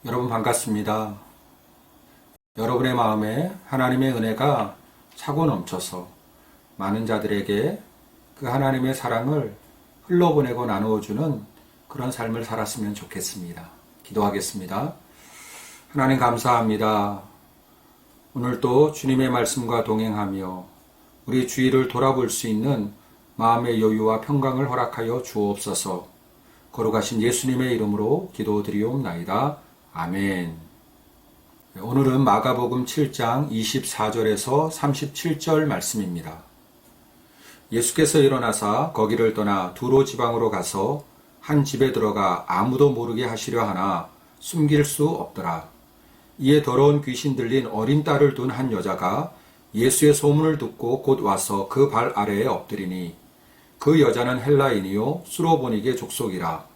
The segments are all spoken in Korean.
여러분 반갑습니다. 여러분의 마음에 하나님의 은혜가 차고 넘쳐서 많은 자들에게 그 하나님의 사랑을 흘러보내고 나누어주는 그런 삶을 살았으면 좋겠습니다. 기도하겠습니다. 하나님 감사합니다. 오늘 또 주님의 말씀과 동행하며 우리 주위를 돌아볼 수 있는 마음의 여유와 평강을 허락하여 주옵소서. 거룩하신 예수님의 이름으로 기도드리옵나이다. 아멘. 오늘은 마가복음 7장 24절에서 37절 말씀입니다. 예수께서 일어나사 거기를 떠나 두로 지방으로 가서 한 집에 들어가 아무도 모르게 하시려 하나 숨길 수 없더라. 이에 더러운 귀신 들린 어린 딸을 둔 한 여자가 예수의 소문을 듣고 곧 와서 그 발 아래에 엎드리니 그 여자는 헬라인이요 수로보니게 족속이라.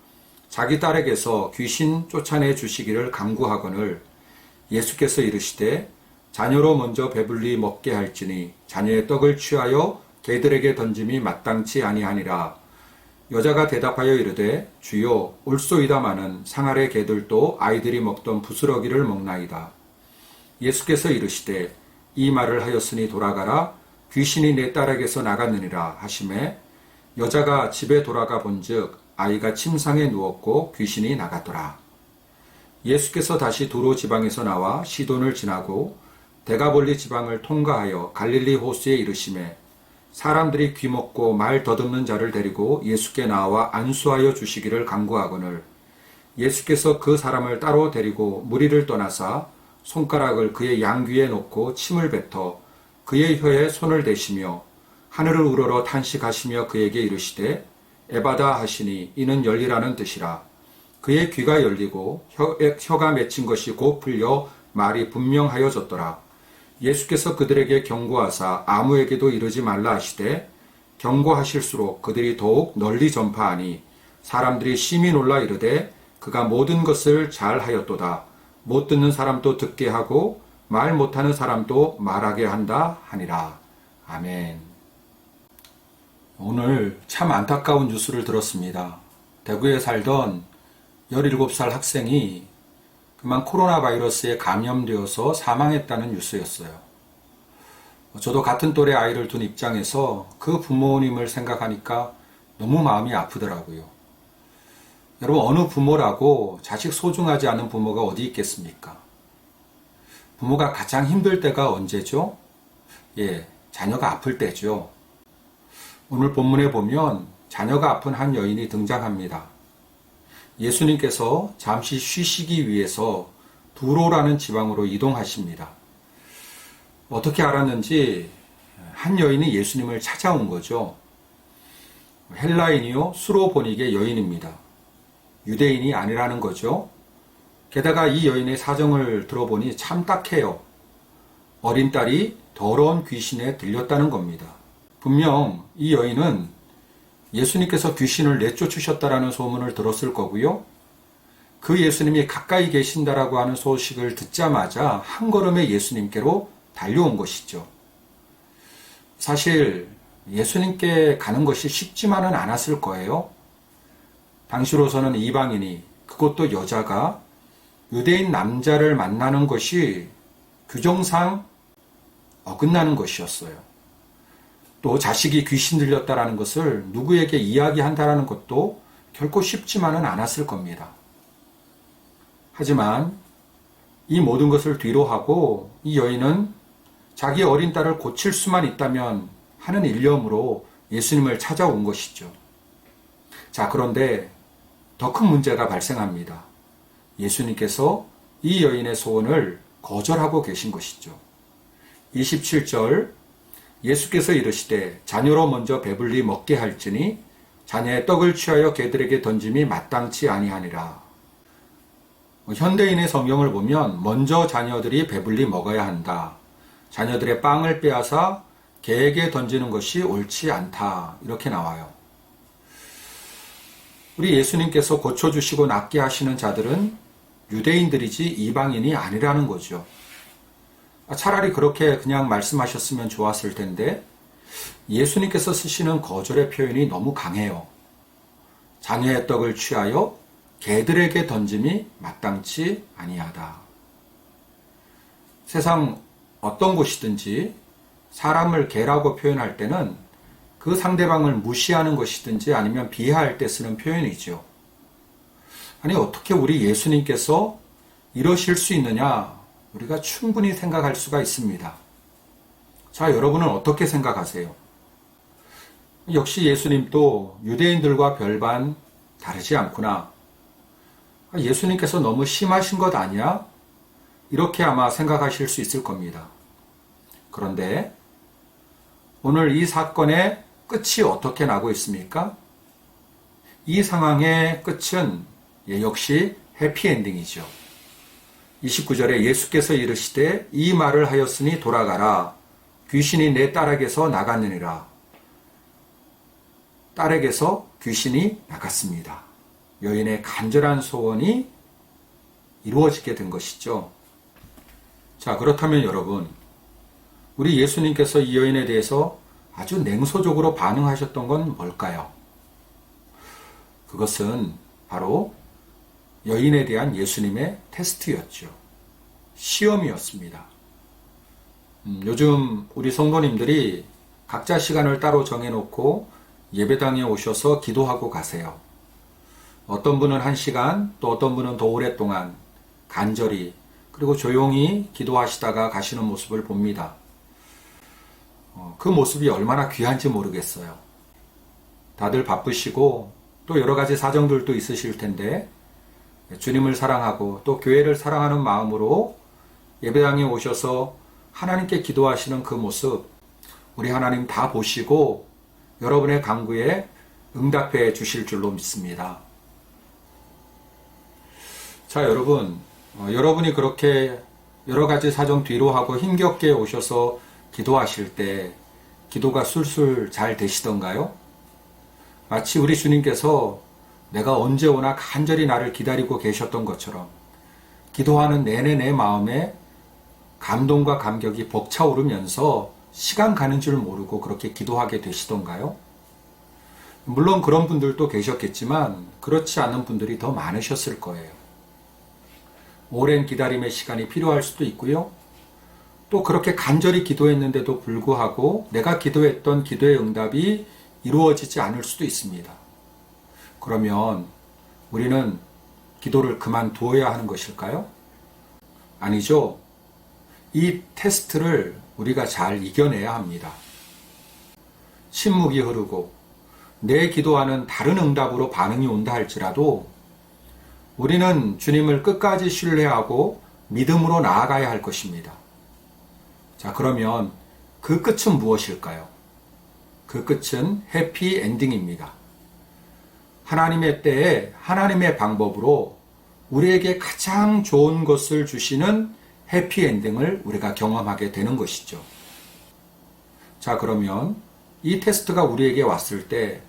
자기 딸에게서 귀신 쫓아내 주시기를 간구하거늘 예수께서 이르시되 자녀로 먼저 배불리 먹게 할지니 자녀의 떡을 취하여 개들에게 던짐이 마땅치 아니하니라. 여자가 대답하여 이르되 주여 올소이다마는 상아래 개들도 아이들이 먹던 부스러기를 먹나이다. 예수께서 이르시되 이 말을 하였으니 돌아가라. 귀신이 내 딸에게서 나갔느니라 하시매 여자가 집에 돌아가 본즉 아이가 침상에 누웠고 귀신이 나갔더라. 예수께서 다시 두로 지방에서 나와 시돈을 지나고 데가볼리 지방을 통과하여 갈릴리 호수에 이르시매 사람들이 귀먹고 말 더듬는 자를 데리고 예수께 나와 안수하여 주시기를 간구하거늘 예수께서 그 사람을 따로 데리고 무리를 떠나사 손가락을 그의 양귀에 놓고 침을 뱉어 그의 혀에 손을 대시며 하늘을 우러러 탄식하시며 그에게 이르시되 에바다 하시니 이는 열리라는 뜻이라. 그의 귀가 열리고 혀가 맺힌 것이 곧 풀려 말이 분명하여졌더라. 예수께서 그들에게 경고하사 아무에게도 이르지 말라 하시되 경고하실수록 그들이 더욱 널리 전파하니 사람들이 심히 놀라 이르되 그가 모든 것을 잘 하였도다. 못 듣는 사람도 듣게 하고 말 못하는 사람도 말하게 한다 하니라. 아멘. 오늘 참 안타까운 뉴스를 들었습니다. 대구에 살던 17살 학생이 그만 코로나 바이러스에 감염되어서 사망했다는 뉴스였어요. 저도 같은 또래 아이를 둔 입장에서 그 부모님을 생각하니까 너무 마음이 아프더라고요. 여러분, 어느 부모라고 자식 소중하지 않은 부모가 어디 있겠습니까? 부모가 가장 힘들 때가 언제죠? 자녀가 아플 때죠. 오늘 본문에 보면 자녀가 아픈 한 여인이 등장합니다. 예수님께서 잠시 쉬시기 위해서 두로라는 지방으로 이동하십니다. 어떻게 알았는지 한 여인이 예수님을 찾아온 거죠. 헬라인이요 수로보니게 여인입니다. 유대인이 아니라는 거죠. 게다가 이 여인의 사정을 들어보니 참 딱해요. 어린 딸이 더러운 귀신에 들렸다는 겁니다. 분명 이 여인은 예수님께서 귀신을 내쫓으셨다라는 소문을 들었을 거고요. 그 예수님이 가까이 계신다라고 하는 소식을 듣자마자 한 걸음에 예수님께로 달려온 것이죠. 사실 예수님께 가는 것이 쉽지만은 않았을 거예요. 당시로서는 이방인이, 그것도 여자가 유대인 남자를 만나는 것이 규정상 어긋나는 것이었어요. 또 자식이 귀신 들렸다라는 것을 누구에게 이야기한다라는 것도 결코 쉽지만은 않았을 겁니다. 하지만 이 모든 것을 뒤로 하고 이 여인은 자기 어린 딸을 고칠 수만 있다면 하는 일념으로 예수님을 찾아온 것이죠. 자, 그런데 더 큰 문제가 발생합니다. 예수님께서 이 여인의 소원을 거절하고 계신 것이죠. 27절 예수께서 이르시되 자녀로 먼저 배불리 먹게 할지니 자녀의 떡을 취하여 개들에게 던짐이 마땅치 아니하니라. 현대인의 성경을 보면 먼저 자녀들이 배불리 먹어야 한다. 자녀들의 빵을 빼앗아 개에게 던지는 것이 옳지 않다. 이렇게 나와요. 우리 예수님께서 고쳐주시고 낫게 하시는 자들은 유대인들이지 이방인이 아니라는 거죠. 차라리 그렇게 그냥 말씀하셨으면 좋았을 텐데 예수님께서 쓰시는 거절의 표현이 너무 강해요. 자녀의 떡을 취하여 개들에게 던짐이 마땅치 아니하다. 세상 어떤 곳이든지 사람을 개라고 표현할 때는 그 상대방을 무시하는 것이든지 아니면 비하할 때 쓰는 표현이죠. 아니, 어떻게 우리 예수님께서 이러실 수 있느냐? 우리가 충분히 생각할 수가 있습니다. 자, 여러분은 어떻게 생각하세요? 역시 예수님도 유대인들과 별반 다르지 않구나. 예수님께서 너무 심하신 것 아니야? 이렇게 아마 생각하실 수 있을 겁니다. 그런데 오늘 이 사건의 끝이 어떻게 나고 있습니까? 이 상황의 끝은 역시 해피엔딩이죠. 29절에 예수께서 이르시되 이 말을 하였으니 돌아가라. 귀신이 내 딸에게서 나갔느니라. 딸에게서 귀신이 나갔습니다. 여인의 간절한 소원이 이루어지게 된 것이죠. 자, 그렇다면 여러분, 우리 예수님께서 이 여인에 대해서 아주 냉소적으로 반응하셨던 건 뭘까요? 그것은 바로 여인에 대한 예수님의 테스트였죠. 시험이었습니다. 요즘 우리 성도님들이 각자 시간을 따로 정해놓고 예배당에 오셔서 기도하고 가세요. 어떤 분은 1시간, 또 어떤 분은 더 오랫동안 간절히 그리고 조용히 기도하시다가 가시는 모습을 봅니다. 그 모습이 얼마나 귀한지 모르겠어요. 다들 바쁘시고 또 여러 가지 사정들도 있으실 텐데 주님을 사랑하고 또 교회를 사랑하는 마음으로 예배당에 오셔서 하나님께 기도하시는 그 모습, 우리 하나님 다 보시고 여러분의 간구에 응답해 주실 줄로 믿습니다. 자, 여러분, 여러분이 그렇게 여러 가지 사정 뒤로 하고 힘겹게 오셔서 기도하실 때 기도가 술술 잘 되시던가요? 마치 우리 주님께서 내가 언제 오나 간절히 나를 기다리고 계셨던 것처럼 기도하는 내내 내 마음에 감동과 감격이 벅차오르면서 시간 가는 줄 모르고 그렇게 기도하게 되시던가요? 물론 그런 분들도 계셨겠지만 그렇지 않은 분들이 더 많으셨을 거예요. 오랜 기다림의 시간이 필요할 수도 있고요. 또 그렇게 간절히 기도했는데도 불구하고 내가 기도했던 기도의 응답이 이루어지지 않을 수도 있습니다. 그러면 우리는 기도를 그만두어야 하는 것일까요? 아니죠. 이 테스트를 우리가 잘 이겨내야 합니다. 침묵이 흐르고 내 기도와는 다른 응답으로 반응이 온다 할지라도 우리는 주님을 끝까지 신뢰하고 믿음으로 나아가야 할 것입니다. 자, 그러면 그 끝은 무엇일까요? 그 끝은 해피엔딩입니다. 하나님의 때에 하나님의 방법으로 우리에게 가장 좋은 것을 주시는 해피엔딩을 우리가 경험하게 되는 것이죠. 자, 그러면 이 테스트가 우리에게 왔을 때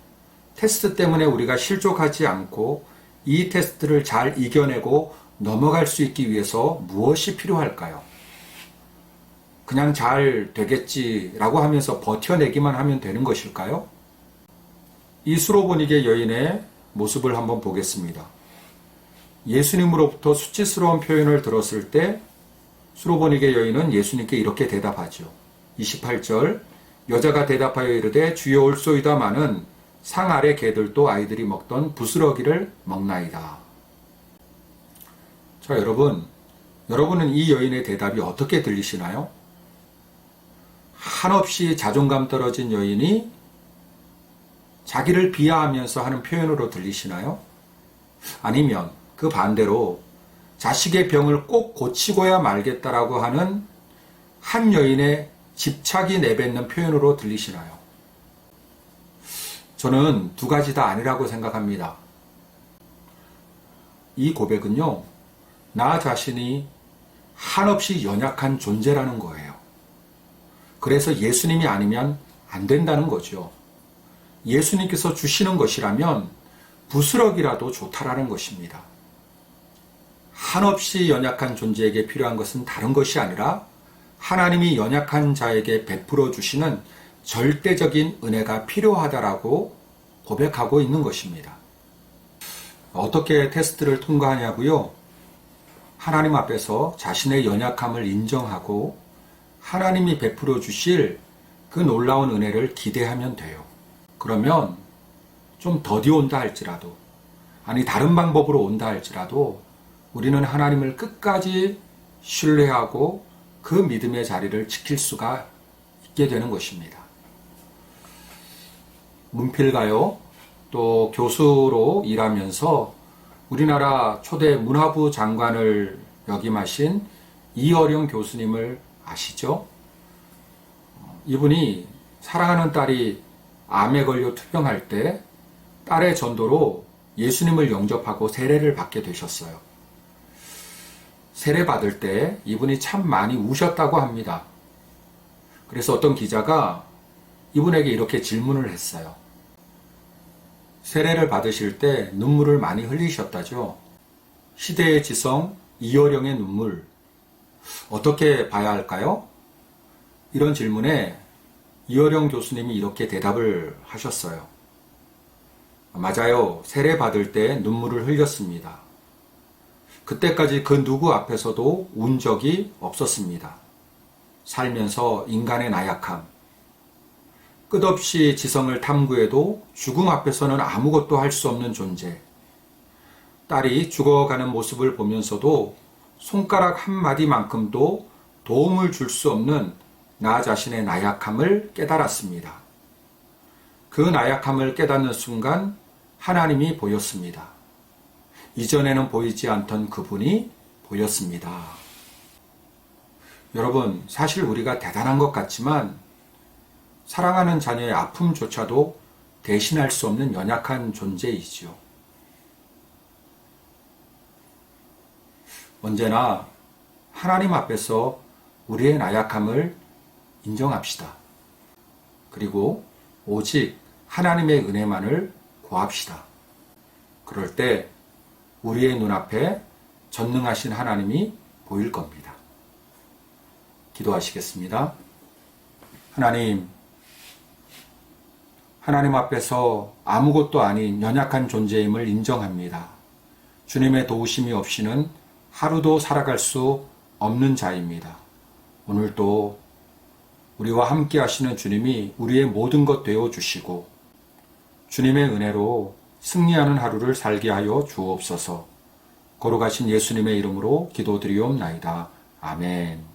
테스트 때문에 우리가 실족하지 않고 이 테스트를 잘 이겨내고 넘어갈 수 있기 위해서 무엇이 필요할까요? 그냥 잘 되겠지라고 하면서 버텨내기만 하면 되는 것일까요? 이 수로보니게 여인의 모습을 한번 보겠습니다. 예수님으로부터 수치스러운 표현을 들었을 때 수로보니게 여인은 예수님께 이렇게 대답하죠. 28절 여자가 대답하여 이르되 주여 올소이다마는 상 아래 개들도 아이들이 먹던 부스러기를 먹나이다. 자, 여러분은 이 여인의 대답이 어떻게 들리시나요? 한없이 자존감 떨어진 여인이 자기를 비하하면서 하는 표현으로 들리시나요? 아니면 그 반대로 자식의 병을 꼭 고치고야 말겠다라고 하는 한 여인의 집착이 내뱉는 표현으로 들리시나요? 저는 두 가지 다 아니라고 생각합니다. 이 고백은요, 나 자신이 한없이 연약한 존재라는 거예요. 그래서 예수님이 아니면 안 된다는 거죠. 예수님께서 주시는 것이라면 부스럭이라도 좋다라는 것입니다. 한없이 연약한 존재에게 필요한 것은 다른 것이 아니라 하나님이 연약한 자에게 베풀어 주시는 절대적인 은혜가 필요하다라고 고백하고 있는 것입니다. 어떻게 테스트를 통과하냐고요? 하나님 앞에서 자신의 연약함을 인정하고 하나님이 베풀어 주실 그 놀라운 은혜를 기대하면 돼요. 그러면 좀 더디 온다 할지라도, 아니 다른 방법으로 온다 할지라도 우리는 하나님을 끝까지 신뢰하고 그 믿음의 자리를 지킬 수가 있게 되는 것입니다. 문필가요, 또 교수로 일하면서 우리나라 초대 문화부 장관을 역임하신 이어령 교수님을 아시죠? 이분이 사랑하는 딸이 암에 걸려 투병할 때 딸의 전도로 예수님을 영접하고 세례를 받게 되셨어요. 세례 받을 때 이분이 참 많이 우셨다고 합니다. 그래서 어떤 기자가 이분에게 이렇게 질문을 했어요. 세례를 받으실 때 눈물을 많이 흘리셨다죠. 시대의 지성 이어령의 눈물, 어떻게 봐야 할까요? 이런 질문에 이어령 교수님이 이렇게 대답을 하셨어요. 맞아요. 세례 받을 때 눈물을 흘렸습니다. 그때까지 그 누구 앞에서도 운 적이 없었습니다. 살면서 인간의 나약함, 끝없이 지성을 탐구해도 죽음 앞에서는 아무것도 할 수 없는 존재. 딸이 죽어가는 모습을 보면서도 손가락 한마디만큼도 도움을 줄 수 없는 나 자신의 나약함을 깨달았습니다. 그 나약함을 깨닫는 순간 하나님이 보였습니다. 이전에는 보이지 않던 그분이 보였습니다. 여러분, 사실 우리가 대단한 것 같지만 사랑하는 자녀의 아픔조차도 대신할 수 없는 연약한 존재이지요. 언제나 하나님 앞에서 우리의 나약함을 인정합시다. 그리고 오직 하나님의 은혜만을 구합시다. 그럴 때 우리의 눈앞에 전능하신 하나님이 보일 겁니다. 기도하시겠습니다. 하나님 앞에서 아무것도 아닌 연약한 존재임을 인정합니다. 주님의 도우심이 없이는 하루도 살아갈 수 없는 자입니다. 오늘도 우리와 함께 하시는 주님이 우리의 모든 것 되어 주시고 주님의 은혜로 승리하는 하루를 살게 하여 주옵소서. 거룩하신 예수님의 이름으로 기도드리옵나이다. 아멘.